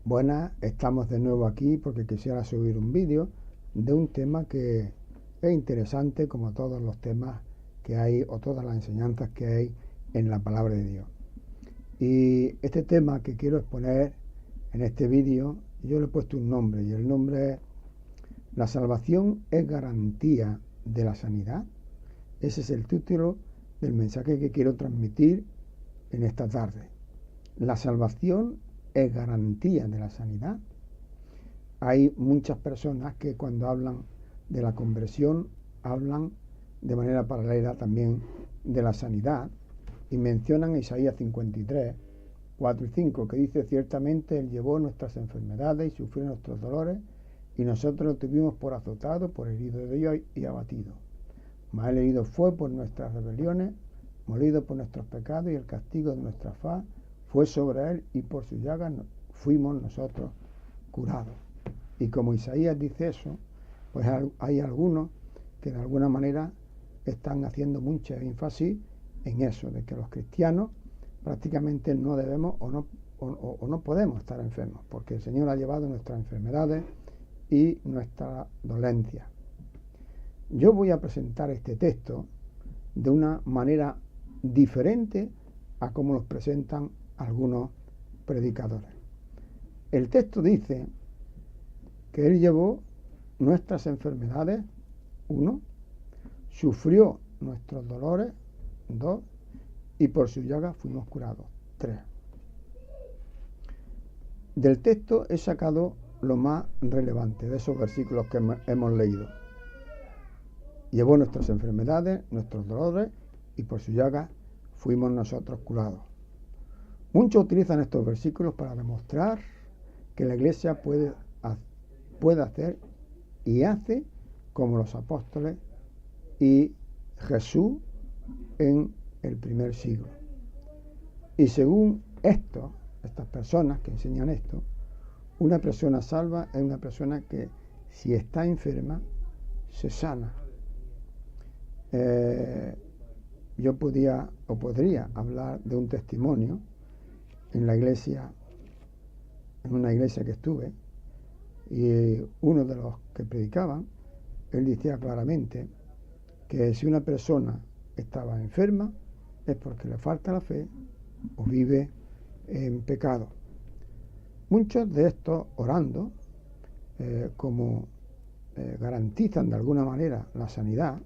Buenas, estamos de nuevo aquí porque quisiera subir un vídeo de un tema que es interesante como todos los temas que hay o todas las enseñanzas que hay en la palabra de Dios. Y este tema que quiero exponer en este vídeo, yo le he puesto un nombre y el nombre es ¿La salvación es garantía de la sanidad? Ese es el título del mensaje que quiero transmitir en esta tarde. ¿La salvación es garantía de la sanidad? Hay muchas personas que cuando hablan de la conversión hablan de manera paralela también de la sanidad y mencionan Isaías 53, 4 y 5, que dice: ciertamente Él llevó nuestras enfermedades y sufrió nuestros dolores, y nosotros lo tuvimos por azotado, por herido de Dios y abatido. Mas Él herido fue por nuestras rebeliones, molido por nuestros pecados, y el castigo de nuestra faz fue sobre Él, y por sus llagas fuimos nosotros curados. Y como Isaías dice eso, pues hay algunos que de alguna manera están haciendo mucho énfasis en eso, de que los cristianos prácticamente no debemos o no podemos estar enfermos, porque el Señor ha llevado nuestras enfermedades y nuestra dolencia. Yo voy a presentar este texto de una manera diferente a como los presentan algunos predicadores. El texto dice que Él llevó nuestras enfermedades, 1, sufrió nuestros dolores, 2, y por su llaga fuimos curados, 3. Del texto he sacado lo más relevante de esos versículos que hemos leído. Llevó nuestras enfermedades, nuestros dolores, y por su llaga fuimos nosotros curados. Muchos utilizan estos versículos para demostrar que la Iglesia puede hacer y hace como los apóstoles y Jesús en el primer siglo. Y según estas personas que enseñan esto, una persona salva es una persona que, si está enferma, se sana. Yo podría hablar de un testimonio en una iglesia que estuve, y uno de los que predicaban, él decía claramente que si una persona estaba enferma es porque le falta la fe o vive en pecado. Muchos de estos orando, como garantizan de alguna manera la sanidad,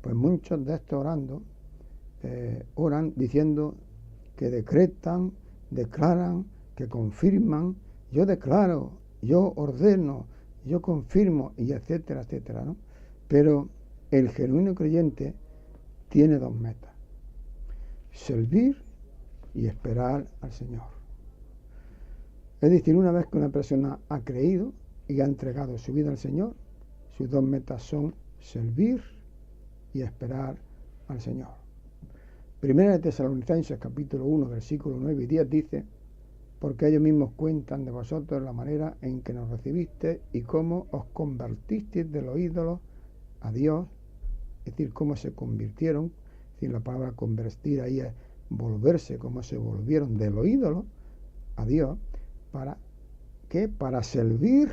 pues muchos de estos orando oran diciendo que decretan, declaran, que confirman: yo declaro, yo ordeno, yo confirmo, y etcétera, etcétera, ¿no? Pero el genuino creyente tiene dos metas: servir y esperar al Señor. Es decir, una vez que una persona ha creído y ha entregado su vida al Señor, sus dos metas son servir y esperar al Señor. Primera de Tesalonicenses capítulo 1, versículos 9 y 10 dice: porque ellos mismos cuentan de vosotros la manera en que nos recibisteis y cómo os convertisteis de los ídolos a Dios, es decir, cómo se convirtieron. Es decir, la palabra convertir ahí es volverse, cómo se volvieron de los ídolos a Dios. ¿Para qué? Para servir.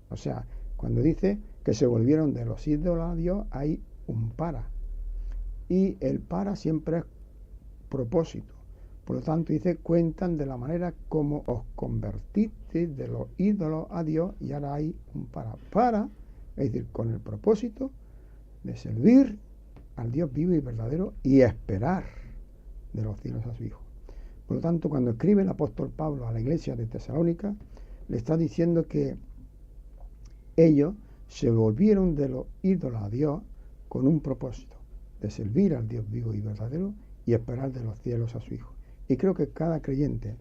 O sea, cuando dice que se volvieron de los ídolos a Dios, hay un para. Y el para siempre es propósito. Por lo tanto, dice: cuentan de la manera como os convertisteis de los ídolos a Dios, y ahora hay un para, es decir, con el propósito de servir al Dios vivo y verdadero y esperar de los cielos a su Hijo. Por lo tanto, cuando escribe el apóstol Pablo a la iglesia de Tesalónica, le está diciendo que ellos se volvieron de los ídolos a Dios con un propósito de servir al Dios vivo y verdadero y esperar de los cielos a su Hijo. Y creo que cada creyente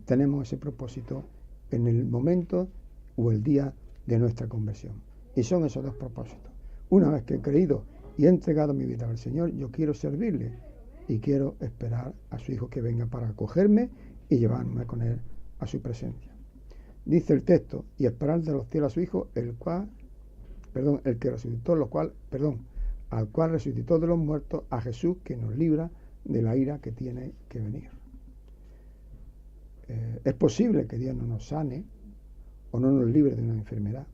tenemos ese propósito en el momento o el día de nuestra conversión. Y son esos dos propósitos. Una vez que he creído y he entregado mi vida al Señor, yo quiero servirle y quiero esperar a su Hijo que venga para acogerme y llevarme con Él a su presencia. Dice el texto: y esperar de los cielos a su Hijo, al cual resucitó de los muertos, a Jesús, que nos libra de la ira que tiene que venir. Es posible que Dios no nos sane o no nos libre de una enfermedad,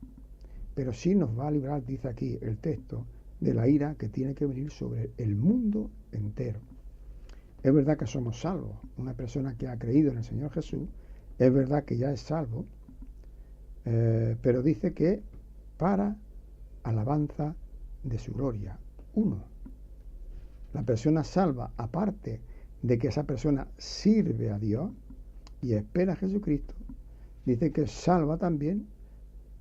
pero sí nos va a librar, dice aquí el texto, de la ira que tiene que venir sobre el mundo entero. Es verdad que somos salvos. Una persona que ha creído en el Señor Jesús, es verdad que ya es salvo, pero dice que para alabanza de su gloria. Uno, la persona salva, aparte de que esa persona sirve a Dios y espera a Jesucristo, dice que salva también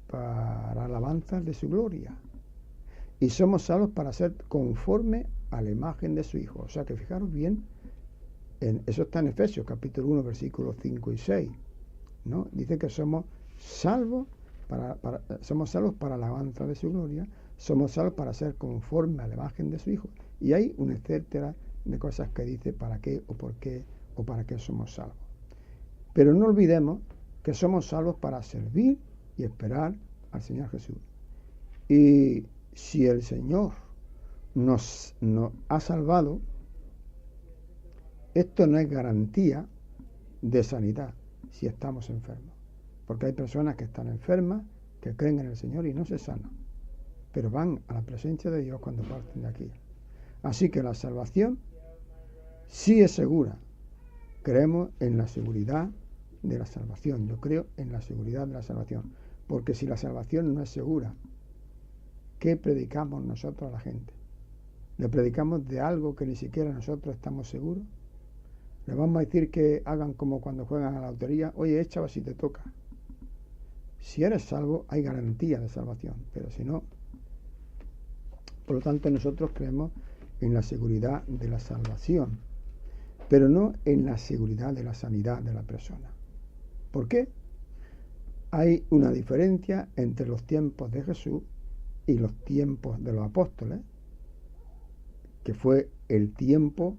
para alabanza de su gloria. Y somos salvos para ser conforme a la imagen de su Hijo. O sea que fijaros bien, eso está en Efesios capítulo 1, versículos 5 y 6. ¿No? Dice que somos salvos para la alabanza de su gloria, somos salvos para ser conforme a la imagen de su Hijo. Y hay un etcétera de cosas que dice para qué o por qué o para qué somos salvos. Pero no olvidemos que somos salvos para servir y esperar al Señor Jesús. Y si el Señor nos ha salvado, esto no es garantía de sanidad si estamos enfermos. Porque hay personas que están enfermas, que creen en el Señor y no se sanan, pero van a la presencia de Dios cuando parten de aquí. Así que la salvación sí es segura. Creemos en la seguridad de la salvación. Yo creo en la seguridad de la salvación. Porque si la salvación no es segura, ¿qué predicamos nosotros a la gente? ¿Le predicamos de algo que ni siquiera nosotros estamos seguros? ¿Le vamos a decir que hagan como cuando juegan a la lotería? Oye, échalo si te toca. Si eres salvo, hay garantía de salvación. Pero si no, por lo tanto nosotros creemos en la seguridad de la salvación, pero no en la seguridad de la sanidad de la persona. ¿Por qué? Hay una diferencia entre los tiempos de Jesús y los tiempos de los apóstoles, que fue el tiempo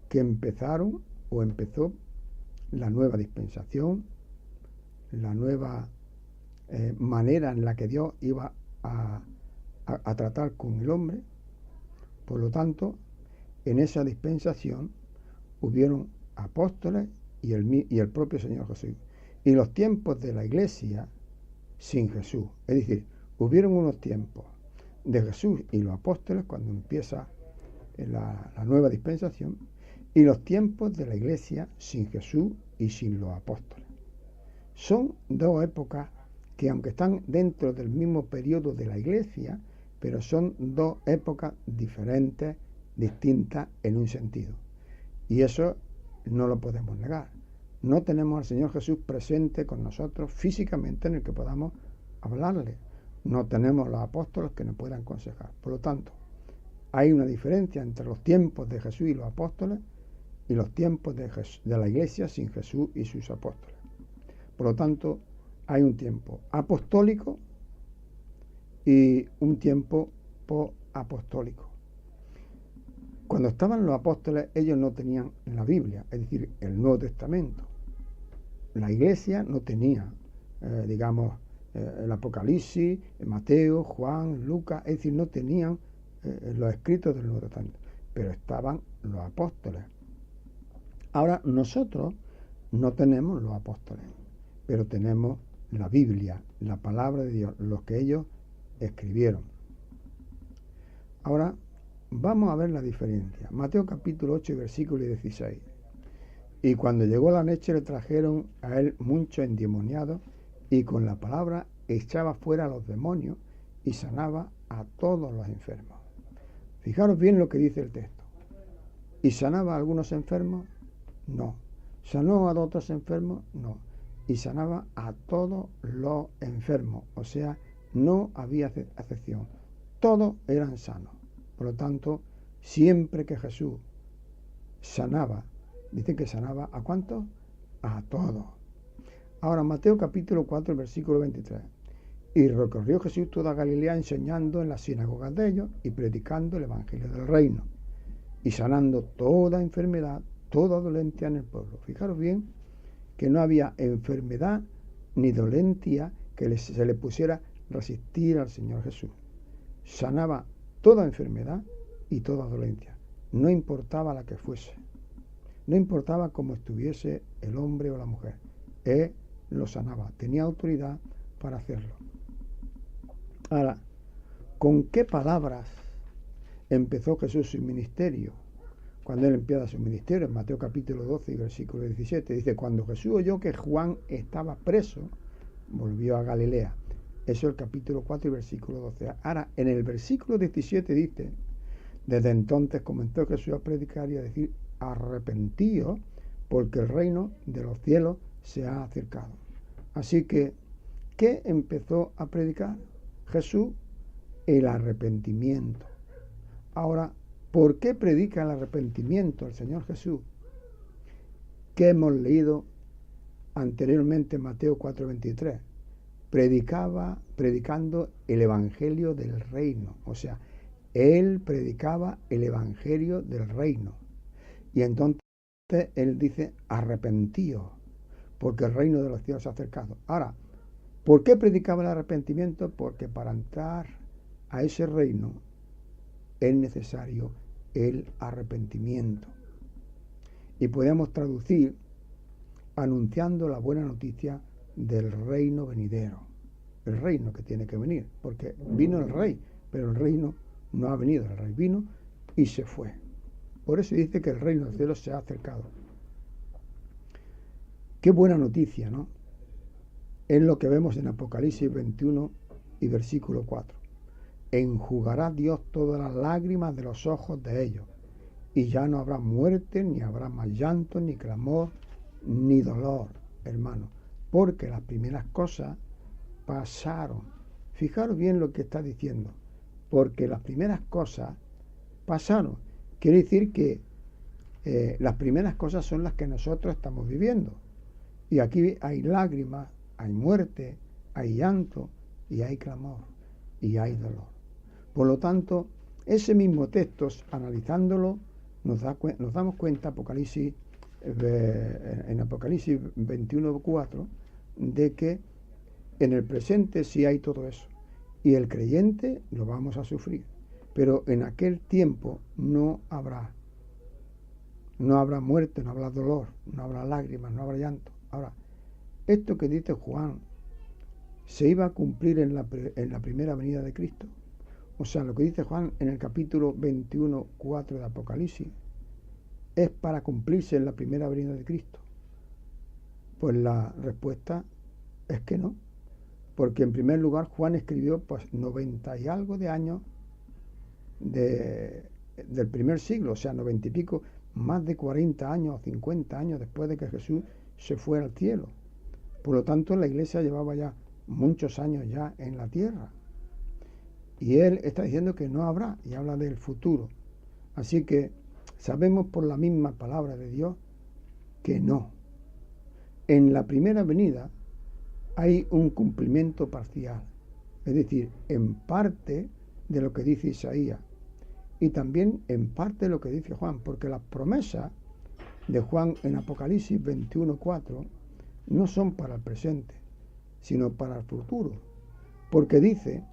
que empezó la nueva dispensación, la nueva manera en la que Dios iba a tratar con el hombre. Por lo tanto, en esa dispensación hubieron apóstoles y el propio Señor Jesús. Y los tiempos de la iglesia sin Jesús. Es decir, hubieron unos tiempos de Jesús y los apóstoles cuando empieza la nueva dispensación, y los tiempos de la iglesia sin Jesús y sin los apóstoles. Son dos épocas que, aunque están dentro del mismo periodo de la iglesia, pero son dos épocas diferentes, distintas en un sentido. Y eso no lo podemos negar. No tenemos al Señor Jesús presente con nosotros físicamente en el que podamos hablarle. No tenemos los apóstoles que nos puedan aconsejar. Por lo tanto, hay una diferencia entre los tiempos de Jesús y los apóstoles y los tiempos de la iglesia sin Jesús y sus apóstoles. Por lo tanto, hay un tiempo apostólico y un tiempo posapostólico. Cuando estaban los apóstoles, ellos no tenían la Biblia, es decir, el Nuevo Testamento. La iglesia no tenía, el Apocalipsis, Mateo, Juan, Lucas, es decir, no tenían los escritos del Nuevo Testamento, pero estaban los apóstoles. Ahora, nosotros no tenemos los apóstoles, pero tenemos la Biblia, la palabra de Dios, los que ellos escribieron. Ahora, vamos a ver la diferencia. Mateo capítulo 8, versículo 16. Y cuando llegó la noche le trajeron a él muchos endemoniados, y con la palabra echaba fuera a los demonios y sanaba a todos los enfermos. Fijaros bien lo que dice el texto. ¿Y sanaba a algunos enfermos? No. ¿Sanó a otros enfermos? No. Y sanaba a todos los enfermos. O sea, no había excepción. Todos eran sanos. Por lo tanto, siempre que Jesús sanaba, dice que sanaba ¿a cuántos? A todos. Ahora, Mateo capítulo 4, versículo 23. Y recorrió Jesús toda Galilea enseñando en las sinagogas de ellos y predicando el evangelio del reino y sanando toda enfermedad, toda dolencia en el pueblo. Fijaros bien que no había enfermedad ni dolencia que se le pusiera resistir al Señor Jesús. Sanaba toda enfermedad y toda dolencia. No importaba la que fuese. No importaba cómo estuviese el hombre o la mujer. Él lo sanaba, tenía autoridad para hacerlo. Ahora, ¿con qué palabras empezó Jesús su ministerio? Cuando él empieza su ministerio, en Mateo capítulo 12 y versículo 17, dice: cuando Jesús oyó que Juan estaba preso, volvió a Galilea. Eso es el capítulo 4 y versículo 12. Ahora, en el versículo 17 dice: desde entonces comenzó Jesús a predicar y a decir: arrepentíos, porque el reino de los cielos se ha acercado. Así que, ¿qué empezó a predicar Jesús? El arrepentimiento. Ahora, ¿por qué predica el arrepentimiento el Señor Jesús? ¿Qué hemos leído anteriormente en Mateo 4:23? Predicando el evangelio del reino. O sea, él predicaba el evangelio del reino. Y entonces él dice: arrepentíos, porque el reino de los cielos se ha acercado. Ahora, ¿por qué predicaba el arrepentimiento? Porque para entrar a ese reino es necesario el arrepentimiento. Y podemos traducir: anunciando la buena noticia del reino venidero. El reino que tiene que venir, porque vino el rey, pero el reino no ha venido. El rey vino y se fue. Por eso dice que el reino del cielo se ha acercado. Qué buena noticia, ¿no? Es lo que vemos en Apocalipsis 21 y versículo 4. Enjugará Dios todas las lágrimas de los ojos de ellos, y ya no habrá muerte, ni habrá más llanto, ni clamor, ni dolor, hermano, porque las primeras cosas pasaron. Fijaros bien lo que está diciendo, porque las primeras cosas pasaron. Quiere decir que las primeras cosas son las que nosotros estamos viviendo. Y aquí hay lágrimas, hay muerte, hay llanto, y hay clamor, y hay dolor. Por lo tanto, ese mismo texto, analizándolo, nos damos cuenta en Apocalipsis 21:4, de que en el presente sí hay todo eso. Y el creyente lo vamos a sufrir. Pero en aquel tiempo no habrá muerte, no habrá dolor, no habrá lágrimas, no habrá llanto. Ahora, esto que dice Juan, ¿se iba a cumplir en la primera venida de Cristo? O sea, lo que dice Juan en el capítulo 21:4 de Apocalipsis, ¿es para cumplirse en la primera venida de Cristo? Pues la respuesta es que no. Porque en primer lugar Juan escribió 90 y algo de años del primer siglo, o sea, 90 y pico, más de 40 años o 50 años después de que Jesús se fue al cielo. Por lo tanto, la iglesia llevaba ya muchos años ya en la tierra. Y él está diciendo que no habrá, y habla del futuro. Así que sabemos por la misma palabra de Dios que no. En la primera venida hay un cumplimiento parcial, es decir, en parte de lo que dice Isaías y también en parte de lo que dice Juan, porque las promesas de Juan en Apocalipsis 21:4 no son para el presente, sino para el futuro, porque dice: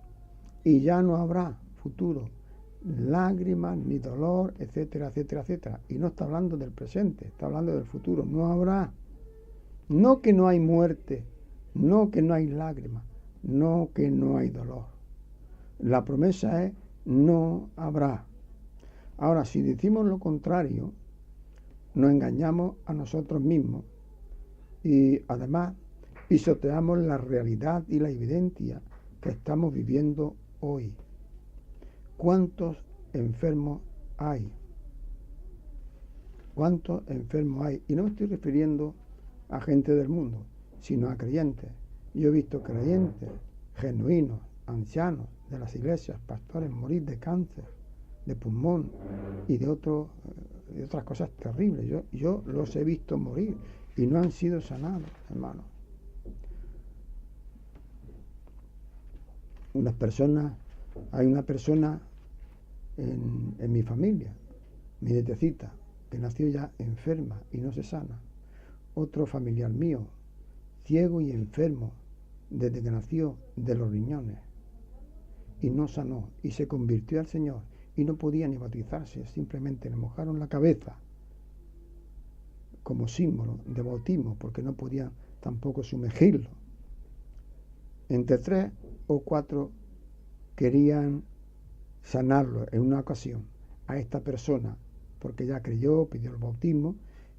y ya no habrá futuro, lágrimas, ni dolor, etcétera, etcétera, etcétera. Y no está hablando del presente, está hablando del futuro. No habrá. No que no hay muerte, no que no hay lágrimas, no que no hay dolor. La promesa es: no habrá. Ahora, si decimos lo contrario, nos engañamos a nosotros mismos y además pisoteamos la realidad y la evidencia que estamos viviendo hoy. ¿Cuántos enfermos hay? ¿Cuántos enfermos hay? Y no me estoy refiriendo a gente del mundo, sino a creyentes. Yo he visto creyentes genuinos, ancianos de las iglesias, pastores, morir de cáncer, de pulmón y de otras cosas terribles. Yo los he visto morir y no han sido sanados, hermanos. Hay una persona en mi familia, mi nietecita, que nació ya enferma y no se sana. Otro familiar mío, ciego y enfermo desde que nació de los riñones y no sanó y se convirtió al Señor y no podía ni bautizarse, simplemente le mojaron la cabeza como símbolo de bautismo porque no podía tampoco sumergirlo. Entre 3 o 4 querían sanarlo en una ocasión a esta persona, porque ya creyó, pidió el bautismo,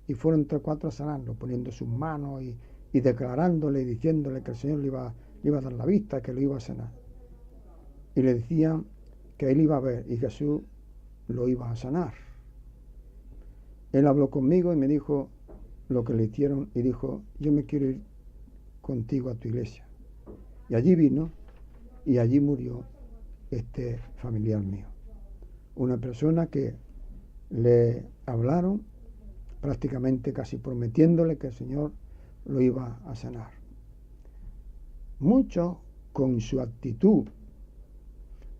y fueron 3 o 4 a sanarlo, poniendo sus manos y declarándole y diciéndole que el Señor le iba a dar la vista, que lo iba a sanar. Y le decían que él iba a ver y Jesús lo iba a sanar. Él habló conmigo y me dijo lo que le hicieron y dijo: yo me quiero ir contigo a tu iglesia. Y allí vino y allí murió este familiar mío. Una persona que le hablaron prácticamente casi prometiéndole que el Señor lo iba a sanar. Muchos con su actitud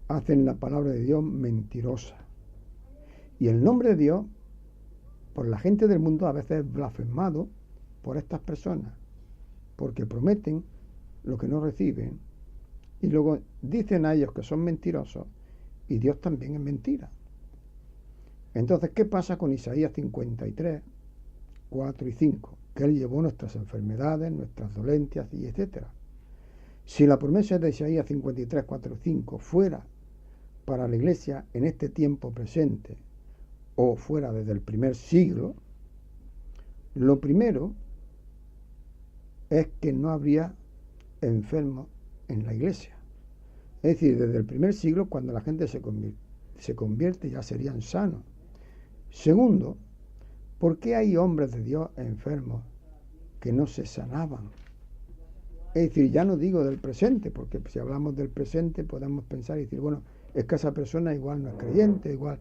hacen la palabra de Dios mentirosa. Y el nombre de Dios, por la gente del mundo, a veces es blasfemado por estas personas, porque prometen lo que no reciben y luego dicen a ellos que son mentirosos y Dios también es mentira. Entonces, ¿qué pasa con Isaías 53, 4 y 5? Que Él llevó nuestras enfermedades, nuestras dolencias y etcétera. Si la promesa de Isaías 53, 4 y 5 fuera para la iglesia en este tiempo presente o fuera desde el primer siglo, lo primero es que no habría enfermos en la iglesia. Es decir, desde el primer siglo, cuando la gente se convierte ya serían sanos. Segundo, ¿por qué hay hombres de Dios enfermos que no se sanaban? Es decir, ya no digo del presente, porque si hablamos del presente podemos pensar y decir, bueno, es que esa persona igual no es creyente, igual.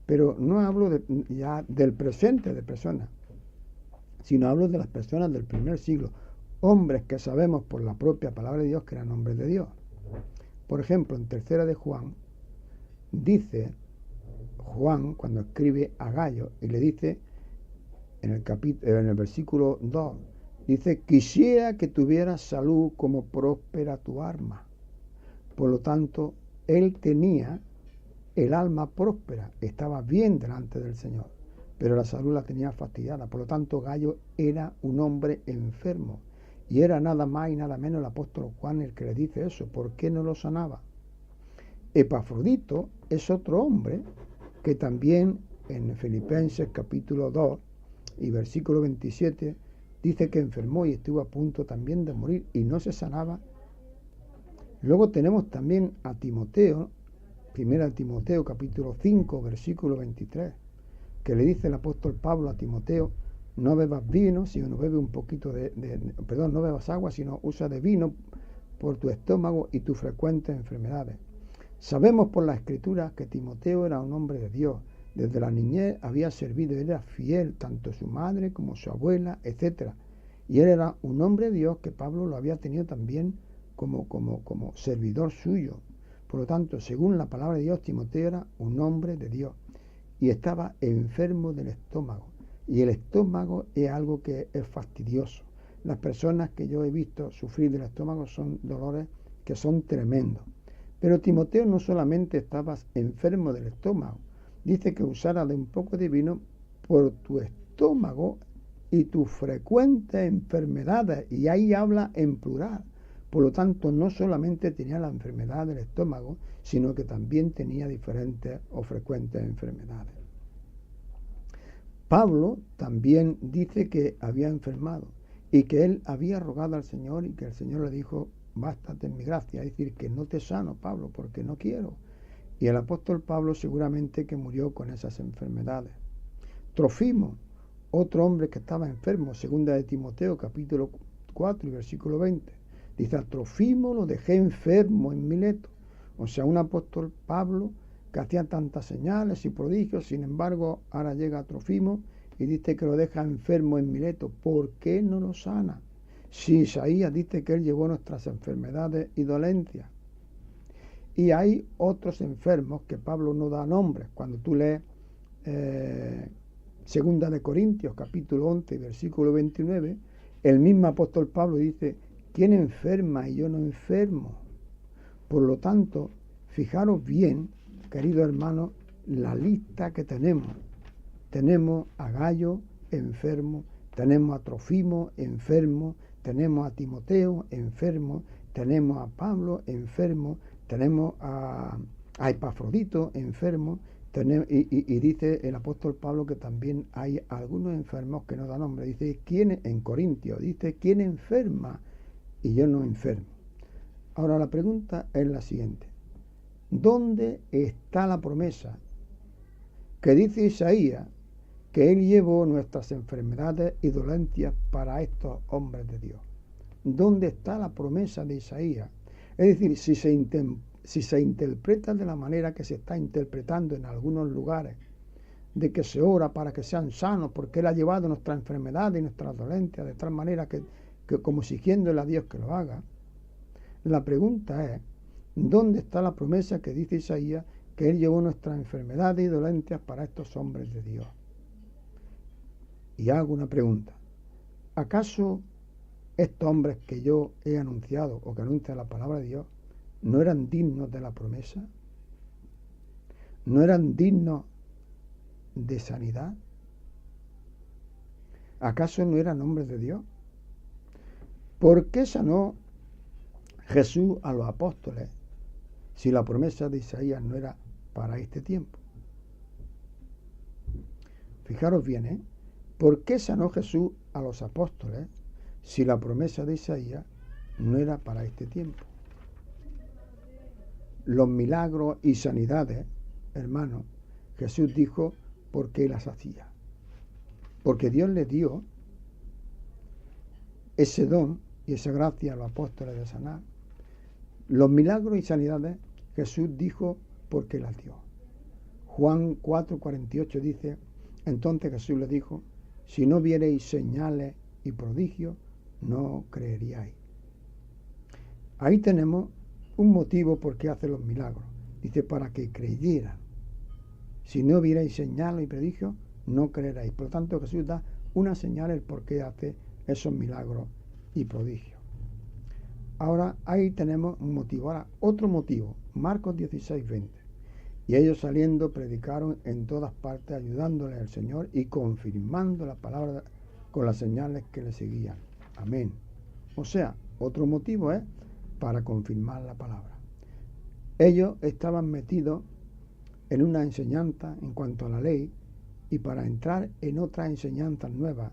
Pero no hablo ya del presente de personas, sino hablo de las personas del primer siglo, hombres que sabemos por la propia palabra de Dios que eran hombres de Dios. Por ejemplo, en 3 de Juan, dice Juan, cuando escribe a Gayo, y le dice en el versículo 2, dice: quisiera que tuvieras salud como próspera tu alma. Por lo tanto, él tenía el alma próspera, estaba bien delante del Señor, pero la salud la tenía fastidiada. Por lo tanto, Gayo era un hombre enfermo, y era nada más y nada menos el apóstol Juan el que le dice eso. ¿Por qué no lo sanaba? Epafrodito es otro hombre que también en Filipenses capítulo 2 y versículo 27 dice que enfermó y estuvo a punto también de morir y no se sanaba. Luego tenemos también a Timoteo, 1 Timoteo capítulo 5 versículo 23, que le dice el apóstol Pablo a Timoteo: no bebas vino, sino bebe un poquito no bebas agua, sino usa de vino por tu estómago y tus frecuentes enfermedades. Sabemos por la Escritura que Timoteo era un hombre de Dios. Desde la niñez había servido, él era fiel, tanto su madre como su abuela, etc. Y él era un hombre de Dios que Pablo lo había tenido también como servidor suyo. Por lo tanto, según la palabra de Dios, Timoteo era un hombre de Dios y estaba enfermo del estómago. Y el estómago es algo que es fastidioso. Las personas que yo he visto sufrir del estómago son dolores que son tremendos. Pero Timoteo no solamente estaba enfermo del estómago, dice que usara de un poco de vino por tu estómago y tus frecuentes enfermedades, y ahí habla en plural. Por lo tanto, no solamente tenía la enfermedad del estómago, sino que también tenía diferentes o frecuentes enfermedades. Pablo también dice que había enfermado y que él había rogado al Señor y que el Señor le dijo: bástate en mi gracia, es decir, que no te sano, Pablo, porque no quiero. Y el apóstol Pablo seguramente que murió con esas enfermedades. Trofimo, otro hombre que estaba enfermo, 2 de Timoteo, capítulo 4 y versículo 20, dice: a Trofimo lo dejé enfermo en Mileto. O sea, un apóstol Pablo que hacía tantas señales y prodigios, sin embargo, ahora llega a Trofimo y dice que lo deja enfermo en Mileto. ¿Por qué no lo sana? Si Isaías dice que él llevó nuestras enfermedades y dolencias. Y hay otros enfermos que Pablo no da nombres. Cuando tú lees 2 de Corintios, capítulo 11, versículo 29, el mismo apóstol Pablo dice: ¿quién enferma y yo no enfermo? Por lo tanto, fijaros bien, queridos hermanos, la lista que tenemos. Tenemos a Gayo enfermo, tenemos a Trofimo enfermo, tenemos a Timoteo enfermo, tenemos a Pablo enfermo, tenemos a Epafrodito enfermo, y dice el apóstol Pablo que también hay algunos enfermos que no da nombre. Dice, ¿quién en Corintios? Dice, ¿quién enferma? Y yo no enfermo. Ahora la pregunta es la siguiente. ¿Dónde está la promesa que dice Isaías que Él llevó nuestras enfermedades y dolencias para estos hombres de Dios? ¿Dónde está la promesa de Isaías? Es decir, si se interpreta de la manera que se está interpretando en algunos lugares, de que se ora para que sean sanos, porque Él ha llevado nuestras enfermedades y nuestras dolencias, de tal manera que como exigiéndole a Dios que lo haga, la pregunta es, ¿dónde está la promesa que dice Isaías que Él llevó nuestras enfermedades y dolencias para estos hombres de Dios? Y hago una pregunta. ¿Acaso estos hombres que yo he anunciado o que anuncian la palabra de Dios no eran dignos de la promesa? ¿No eran dignos de sanidad? ¿Acaso no eran hombres de Dios? ¿Por qué sanó Jesús a los apóstoles si la promesa de Isaías no era para este tiempo? Fijaros bien, ¿eh? ¿Por qué sanó Jesús a los apóstoles si la promesa de Isaías no era para este tiempo? Los milagros y sanidades, hermanos, Jesús dijo por qué las hacía. Porque Dios les dio ese don y esa gracia a los apóstoles de sanar. Los milagros y sanidades, Jesús dijo por qué las dio. Juan 4:48 dice, entonces Jesús les dijo, si no viereis señales y prodigios, no creeríais. Ahí tenemos un motivo por qué hace los milagros. Dice, para que creyeran. Si no vierais señales y prodigios, no creeréis. Por lo tanto, Jesús da una señal el por qué hace esos milagros y prodigios. Ahora, ahí tenemos un motivo. Ahora, otro motivo. Marcos 16:20. Y ellos saliendo predicaron en todas partes, ayudándole al Señor y confirmando la palabra con las señales que le seguían. Amén. O sea, otro motivo es para confirmar la palabra. Ellos estaban metidos en una enseñanza en cuanto a la ley y para entrar en otras enseñanzas nuevas,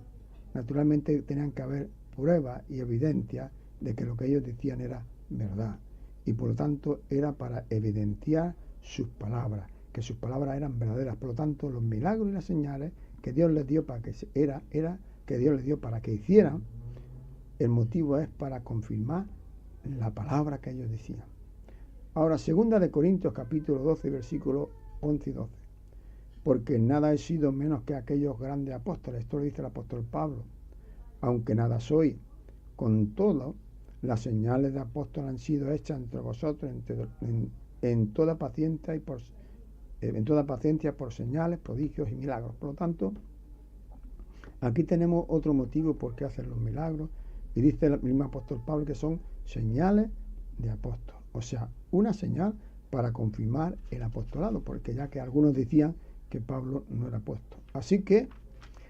naturalmente tenían que haber pruebas y evidencias de que lo que ellos decían era verdad. Y por lo tanto era para evidenciar sus palabras, que sus palabras eran verdaderas. Por lo tanto, los milagros y las señales que Dios les dio para que que Dios les dio para que hicieran, el motivo es para confirmar la palabra que ellos decían. Ahora, 2 Corintios capítulo 12, versículos 11 y 12. Porque nada he sido menos que aquellos grandes apóstoles. Esto lo dice el apóstol Pablo. Aunque nada soy, con todo, las señales de apóstol han sido hechas entre vosotros en toda paciencia por señales, prodigios y milagros. Por lo tanto, aquí tenemos otro motivo por qué hacen los milagros. Y dice el mismo apóstol Pablo que son señales de apóstol. O sea, una señal para confirmar el apostolado, porque ya que algunos decían que Pablo no era apóstol. Así que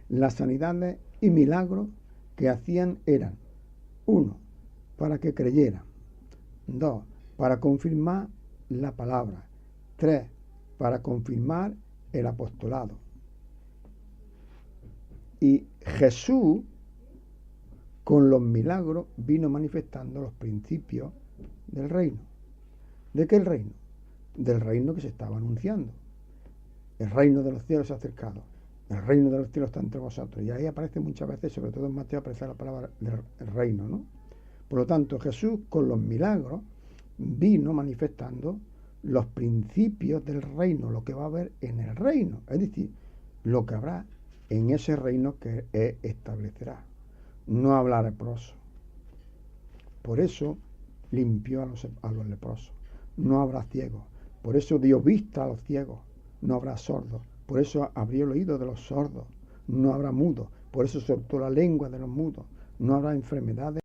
las sanidades y milagros que hacían eran, 1, para que creyeran, 2, para confirmar la palabra, 3, para confirmar el apostolado. Y Jesús, con los milagros, vino manifestando los principios del reino. ¿De qué reino? Del reino que se estaba anunciando. El reino de los cielos se ha acercado. El reino de los cielos está entre vosotros. Y ahí aparece muchas veces, sobre todo en Mateo, aparece la palabra del reino, ¿no? Por lo tanto, Jesús, con los milagros, vino manifestando los principios del reino, lo que va a haber en el reino. Es decir, lo que habrá en ese reino que Él establecerá. No habrá leproso. Por eso limpió a los leprosos. No habrá ciegos. Por eso dio vista a los ciegos. No habrá sordos. Por eso abrió el oído de los sordos. No habrá mudos. Por eso soltó la lengua de los mudos. No habrá enfermedades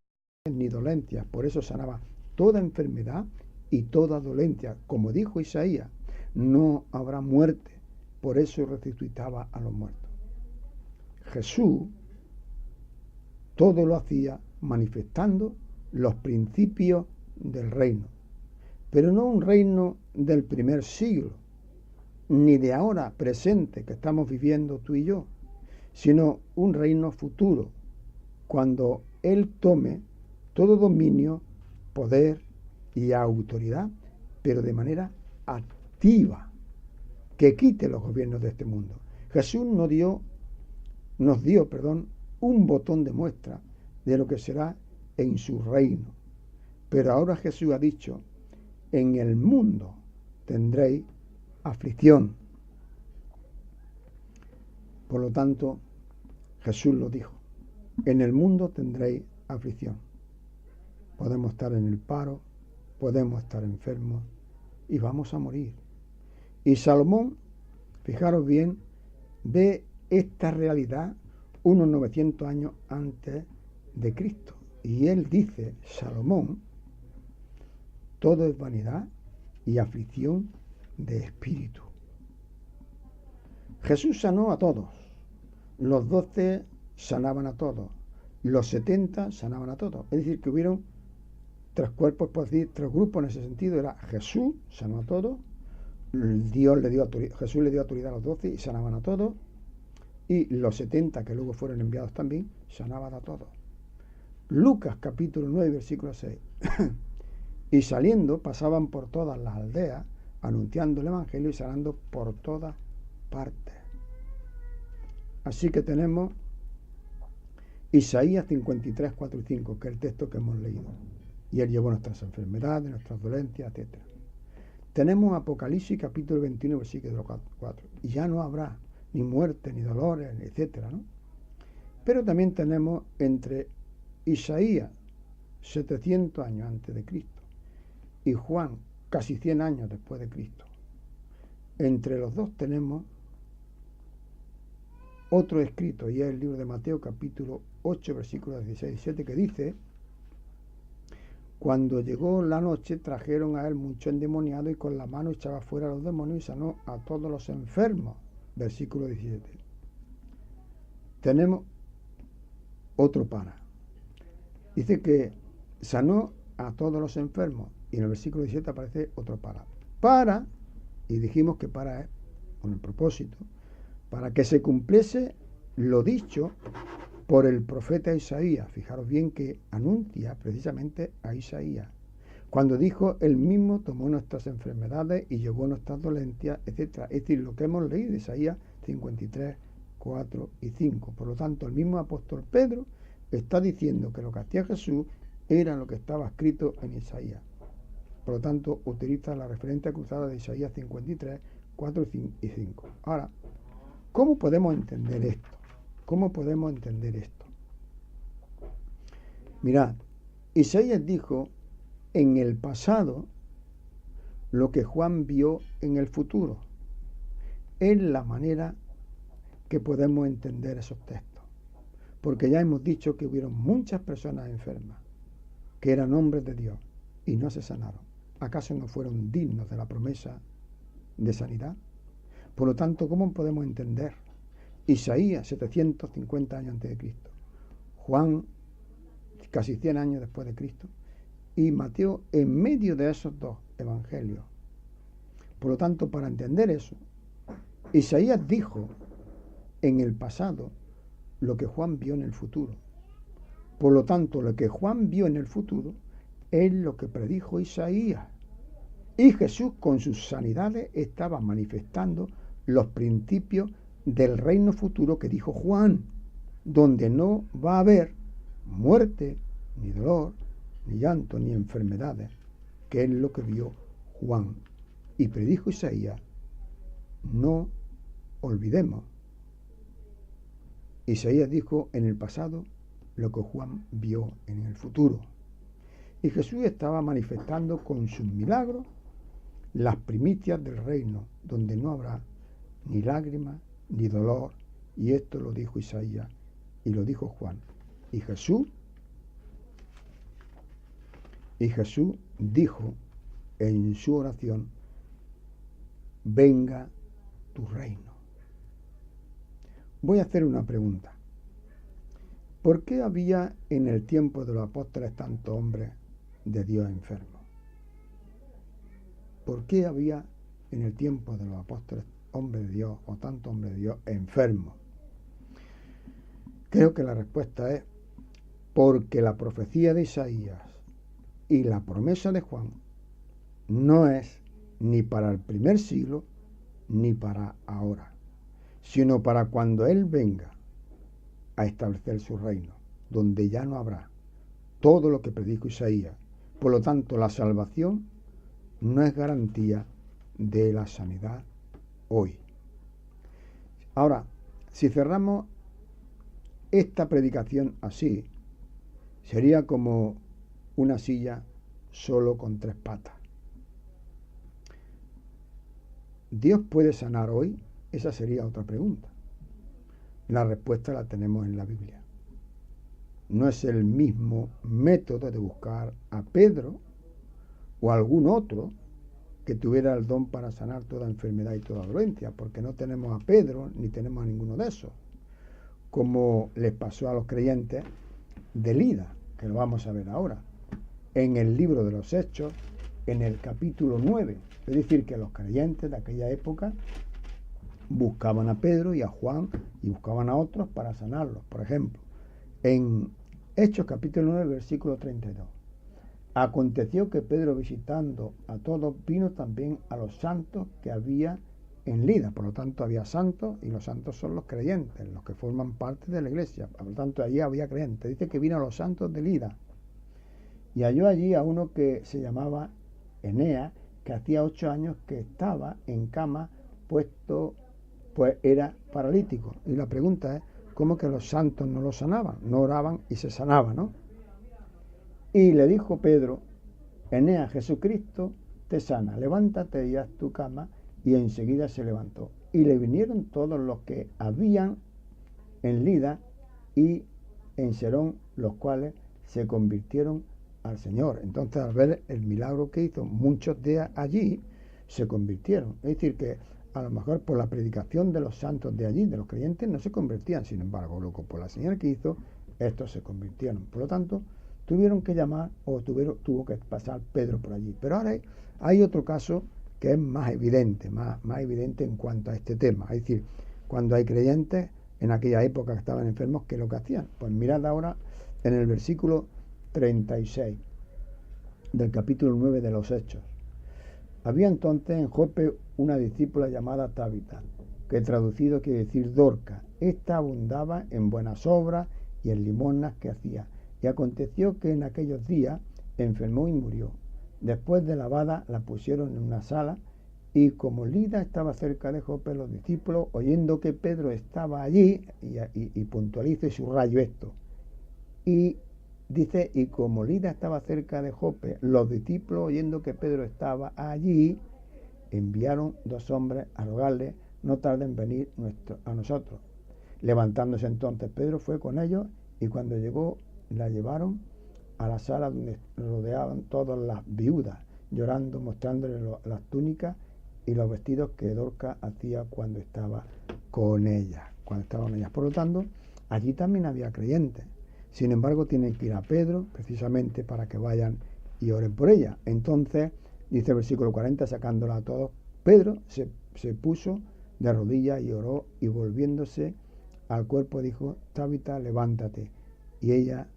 ni dolencias. Por eso sanaba toda enfermedad y toda dolencia. Como dijo Isaías, no habrá muerte. Por eso resucitaba a los muertos. Jesús todo lo hacía manifestando los principios del reino, pero no un reino del primer siglo, ni de ahora presente que estamos viviendo tú y yo, sino un reino futuro, cuando Él tome todo dominio, poder y autoridad, pero de manera activa, que quite los gobiernos de este mundo. Jesús nos dio, un botón de muestra de lo que será en su reino. Pero ahora Jesús ha dicho, en el mundo tendréis aflicción. Por lo tanto, Jesús lo dijo, en el mundo tendréis aflicción. Podemos estar en el paro, podemos estar enfermos y vamos a morir. Y Salomón, fijaros bien, ve esta realidad unos 900 años antes de Cristo. Y él dice, Salomón, todo es vanidad y aflicción de espíritu. Jesús sanó a todos. Los 12 sanaban a todos. Los 70 sanaban a todos. Es decir, que hubieron tres cuerpos, por decir, tres grupos en ese sentido. Era Jesús, sanó a todos. Jesús le dio autoridad a los 12 y sanaban a todos. Y los 70 que luego fueron enviados también, sanaban a todos. Lucas capítulo 9, versículo 6. Y saliendo pasaban por todas las aldeas, anunciando el Evangelio y sanando por todas partes. Así que tenemos Isaías 53, 4 y 5, que es el texto que hemos leído. Y Él llevó nuestras enfermedades, nuestras dolencias, etc. Tenemos Apocalipsis capítulo 21, versículo 4. Y ya no habrá ni muerte, ni dolores, etc., ¿no? Pero también tenemos entre Isaías, 700 años antes de Cristo, y Juan, casi 100 años después de Cristo. Entre los dos tenemos otro escrito, y es el libro de Mateo, capítulo 8, versículos 16 y 17, que dice: cuando llegó la noche, trajeron a él mucho endemoniado, y con la mano echaba fuera a los demonios y sanó a todos los enfermos. Versículo 17. Tenemos otro para. Dice que sanó a todos los enfermos, y en el versículo 17 aparece otro para. Para, y dijimos que para es con el propósito, para que se cumpliese lo dicho por el profeta Isaías. Fijaros bien que anuncia precisamente a Isaías, cuando dijo, él mismo tomó nuestras enfermedades y llevó nuestras dolencias, etc. Es decir, lo que hemos leído de Isaías 53, 4 y 5. Por lo tanto, el mismo apóstol Pedro está diciendo que lo que hacía Jesús era lo que estaba escrito en Isaías. Por lo tanto, utiliza la referencia cruzada de Isaías 53, 4 y 5. Ahora, ¿cómo podemos entender esto? ¿Cómo podemos entender esto? Mirad, Isaías dijo en el pasado lo que Juan vio en el futuro. Es la manera que podemos entender esos textos. Porque ya hemos dicho que hubieron muchas personas enfermas, que eran hombres de Dios, y no se sanaron. ¿Acaso no fueron dignos de la promesa de sanidad? Por lo tanto, ¿cómo podemos entender Isaías 750 años antes de Cristo, Juan casi 100 años después de Cristo, y Mateo en medio de esos dos evangelios? Por lo tanto, para entender eso, Isaías dijo en el pasado lo que Juan vio en el futuro. Por lo tanto, lo que Juan vio en el futuro es lo que predijo Isaías. Y Jesús, con sus sanidades, estaba manifestando los principios del reino futuro que dijo Juan, donde no va a haber muerte, ni dolor, ni llanto, ni enfermedades, que es lo que vio Juan. Y predijo Isaías. No olvidemos, Isaías dijo en el pasado lo que Juan vio en el futuro. Y Jesús estaba manifestando con sus milagros las primicias del reino, donde no habrá ni lágrimas, ni dolor. Y esto lo dijo Isaías y lo dijo Juan. Y Jesús dijo en su oración: venga tu reino. Voy a hacer una pregunta. ¿Por qué había en el tiempo de los apóstoles tantos hombres de Dios enfermos? ¿Por qué había en el tiempo de los apóstoles hombres de Dios o tantos hombres de Dios enfermos? Creo que la respuesta es porque la profecía de Isaías y la promesa de Juan no es ni para el primer siglo ni para ahora, sino para cuando Él venga a establecer su reino, donde ya no habrá todo lo que predijo Isaías. Por lo tanto, la salvación no es garantía de la sanidad hoy. Ahora, si cerramos esta predicación así, sería como una silla solo con 3 patas. ¿Dios puede sanar hoy? Esa sería otra pregunta. La respuesta la tenemos en la Biblia. No es el mismo método de buscar a Pedro o a algún otro que tuviera el don para sanar toda enfermedad y toda dolencia, porque no tenemos a Pedro ni tenemos a ninguno de esos, como les pasó a los creyentes de Lida, que lo vamos a ver ahora, en el libro de los Hechos, en el capítulo 9. Es decir, que los creyentes de aquella época buscaban a Pedro y a Juan y buscaban a otros para sanarlos. Por ejemplo, en Hechos capítulo 9, versículo 32. Aconteció que Pedro, visitando a todos, vino también a los santos que había en Lida. Por lo tanto, había santos, y los santos son los creyentes, los que forman parte de la iglesia. Por lo tanto, allí había creyentes. Dice que vino a los santos de Lida y halló allí a uno que se llamaba Eneas, que hacía 8 años que estaba en cama puesto, pues era paralítico. Y la pregunta es, ¿cómo que los santos no lo sanaban? No oraban y se sanaba, ¿no? Y le dijo Pedro, Eneas, Jesucristo te sana, levántate y haz tu cama. Y enseguida se levantó. Y le vinieron todos los que habían en Lida y en Serón, los cuales se convirtieron al Señor. Entonces, al ver el milagro que hizo, muchos de allí se convirtieron. Es decir, que a lo mejor por la predicación de los santos de allí, de los creyentes, no se convertían. Sin embargo, luego por la señal que hizo, estos se convirtieron. Por lo tanto, tuvieron que llamar o tuvo que pasar Pedro por allí. Pero ahora hay otro caso que es más evidente, más evidente en cuanto a este tema. Es decir, cuando hay creyentes en aquella época que estaban enfermos, ¿qué es lo que hacían? Pues mirad ahora en el versículo 36 del capítulo 9 de los Hechos. Había entonces en Jope una discípula llamada Tabita, que traducido quiere decir Dorca. Esta abundaba en buenas obras y en limosnas que hacía. Y aconteció que en aquellos días enfermó y murió. Después de lavada la pusieron en una sala, y como Lida estaba cerca de Jope, los discípulos, oyendo que Pedro estaba allí, y puntualizo y subrayo esto, y dice, y como Lida estaba cerca de Jope, los discípulos, oyendo que Pedro estaba allí, enviaron 2 hombres a rogarle, no tarden en venir a nosotros. Levantándose entonces Pedro fue con ellos, y cuando llegó la llevaron a la sala donde rodeaban todas las viudas, llorando, mostrándole las túnicas y los vestidos que Dorca hacía cuando estaba con ellas. Por lo tanto, allí también había creyentes. Sin embargo, tienen que ir a Pedro, precisamente para que vayan y oren por ella. Entonces, dice el versículo 40, sacándola a todos, Pedro se puso de rodillas y oró, y volviéndose al cuerpo dijo, Tabita, levántate. Y ella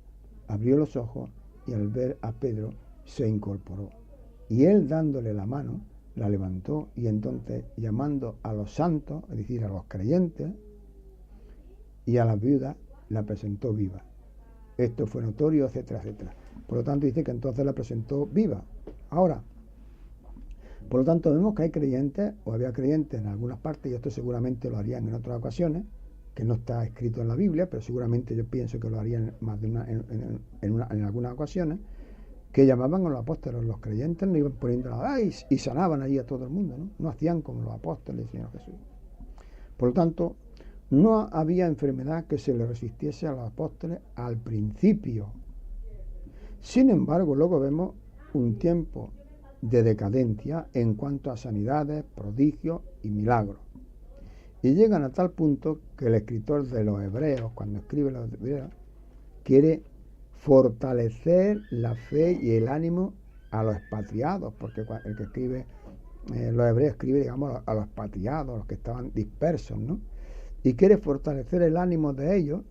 abrió los ojos, y al ver a Pedro se incorporó. Y él, dándole la mano, la levantó, y entonces, llamando a los santos, es decir, a los creyentes, y a las viudas, la presentó viva. Esto fue notorio, etcétera, etcétera. Por lo tanto, dice que entonces la presentó viva. Ahora, por lo tanto, vemos que hay creyentes, o había creyentes en algunas partes, y esto seguramente lo harían en otras ocasiones, que no está escrito en la Biblia, pero seguramente yo pienso que lo harían más de en algunas ocasiones, que llamaban a los apóstoles. Los creyentes no iban poniendo y sanaban allí a todo el mundo, ¿no? Hacían como los apóstoles del Señor Jesús. Por lo tanto, no había enfermedad que se le resistiese a los apóstoles al principio. Sin embargo, luego vemos un tiempo de decadencia en cuanto a sanidades, prodigios y milagros. Y llegan a tal punto que el escritor de los Hebreos, cuando escribe los Hebreos, quiere fortalecer la fe y el ánimo a los expatriados, porque el que escribe, los hebreos escribe, digamos, a los expatriados, a los que estaban dispersos, ¿no? Y quiere fortalecer el ánimo de ellos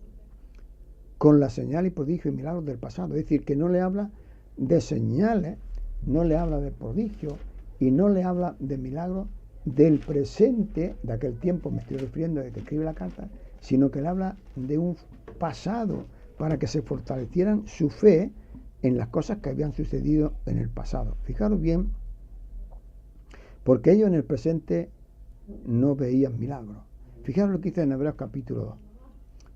con la señal y prodigio y milagros del pasado. Es decir, que no le habla de señales, no le habla de prodigios y no le habla de milagros del presente, de aquel tiempo, me estoy refiriendo de que escribe la carta, sino que le habla de un pasado para que se fortalecieran su fe en las cosas que habían sucedido en el pasado. Fijaros bien, porque ellos en el presente no veían milagros. Fijaros lo que dice en Hebreos capítulo 2,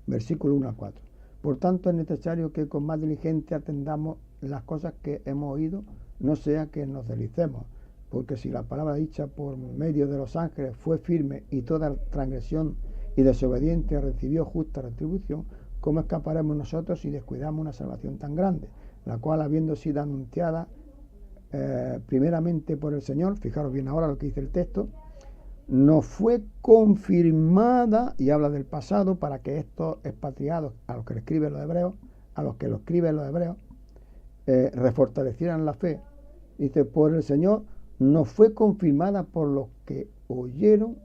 versículo 1 a 4. Por tanto, es necesario que con más diligencia atendamos las cosas que hemos oído, no sea que nos deslicemos, porque si la palabra dicha por medio de los ángeles fue firme y toda transgresión y desobediencia recibió justa retribución, ¿cómo escaparemos nosotros si descuidamos una salvación tan grande, la cual, habiendo sido anunciada primeramente por el Señor, fijaros bien ahora lo que dice el texto, nos fue confirmada, y habla del pasado, para que estos expatriados, a los que lo escriben los hebreos, refortalecieran la fe. Dice, por el Señor nos fue confirmada por los que oyeron,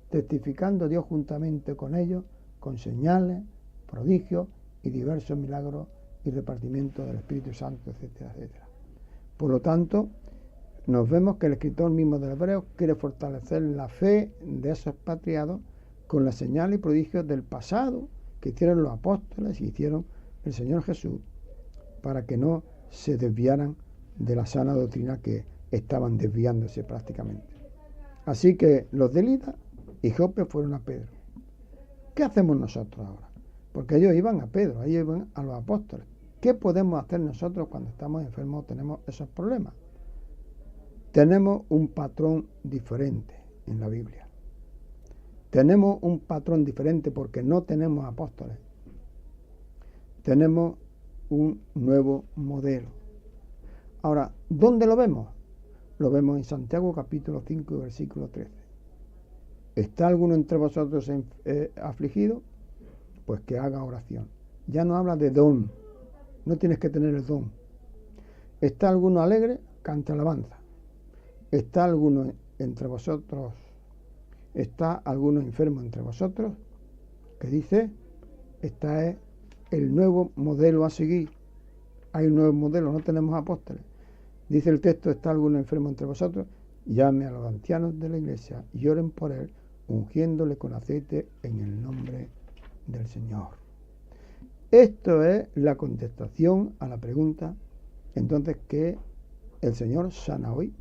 testificando Dios juntamente con ellos, con señales, prodigios y diversos milagros y repartimiento del Espíritu Santo, etcétera, etcétera. Por lo tanto, nos vemos que el escritor mismo del Hebreo quiere fortalecer la fe de esos expatriados con las señales y prodigios del pasado que hicieron los apóstoles y hicieron el Señor Jesús, para que no se desviaran de la sana doctrina que estaban desviándose prácticamente. Así que los de Lida y Jope fueron a Pedro. ¿Qué hacemos nosotros ahora? Porque ellos iban a Pedro, ellos iban a los apóstoles. ¿Qué podemos hacer nosotros cuando estamos enfermos o tenemos esos problemas? Tenemos un patrón diferente en la Biblia. Tenemos un patrón diferente porque no tenemos apóstoles. Tenemos un nuevo modelo. Ahora, ¿dónde lo vemos? Lo vemos en Santiago capítulo 5 versículo 13. ¿Está alguno entre vosotros afligido? Pues que haga oración. Ya no habla de don. No tienes que tener el don. ¿Está alguno alegre? Cante alabanza. ¿Está alguno entre vosotros? ¿Está alguno enfermo entre vosotros? ¿Qué dice? Este es el nuevo modelo a seguir. Hay un nuevo modelo, no tenemos apóstoles. Dice el texto, ¿está alguno enfermo entre vosotros? Llame a los ancianos de la iglesia y oren por él, ungiéndole con aceite en el nombre del Señor. Esto es la contestación a la pregunta, entonces, ¿qué el Señor sana hoy?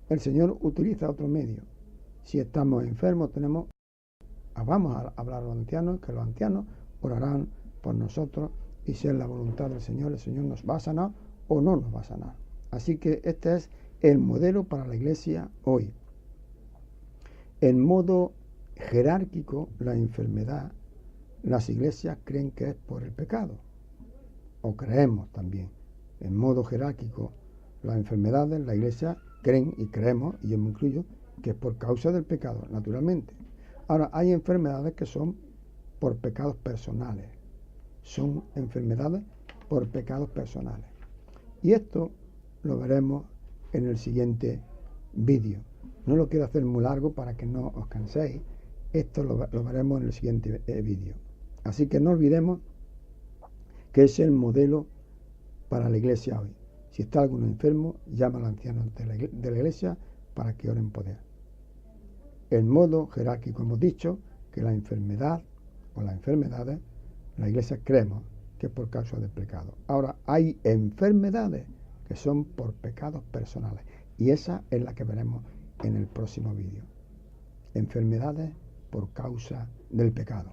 El Señor utiliza otro medio. Si estamos enfermos, vamos a hablar a los ancianos, que los ancianos orarán por nosotros, y si es la voluntad del Señor, el Señor nos va a sanar o no nos va a sanar. Así que este es el modelo para la iglesia hoy. En modo jerárquico, la enfermedad, las iglesias creen que es por el pecado, o creemos también. En modo jerárquico, las enfermedades, la iglesia creen y creemos, y yo me incluyo, que es por causa del pecado, naturalmente. Ahora, hay enfermedades que son por pecados personales. Son enfermedades por pecados personales. Y esto lo veremos en el siguiente vídeo. No lo quiero hacer muy largo para que no os canséis. Esto lo veremos en el siguiente vídeo. Así que no olvidemos que es el modelo para la iglesia hoy. Si está alguno enfermo, llama al anciano de la iglesia para que oren por él. El modo jerárquico, hemos dicho que la enfermedad o las enfermedades, la iglesia creemos que es por causa del pecado. Ahora, hay enfermedades que son por pecados personales, y esa es la que veremos en el próximo vídeo. Enfermedades por causa del pecado.